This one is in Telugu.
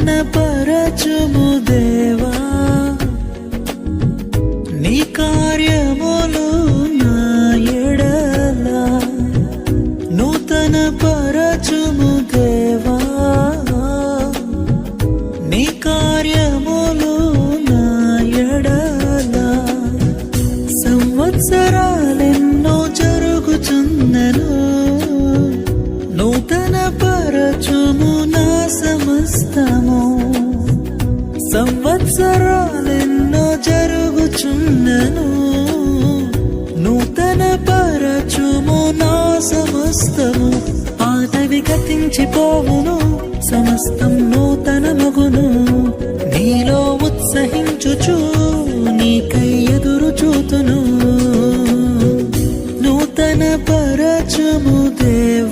నూతన పరచుము దేవా నీ కార్యములు నా ఎడల నూతన పరచుము దేవా నీ కార్యములు నా ఎడల సంవత్సరాలెన్నో జరుగుచున్నను నూతన పరచుము నా సమస్తము సంవత్సరాలెన్నో జరుగుచున్నను నూతన పరచుము నా సమస్తము పాతవి గతించిపోవును సమస్తం నూతనమగును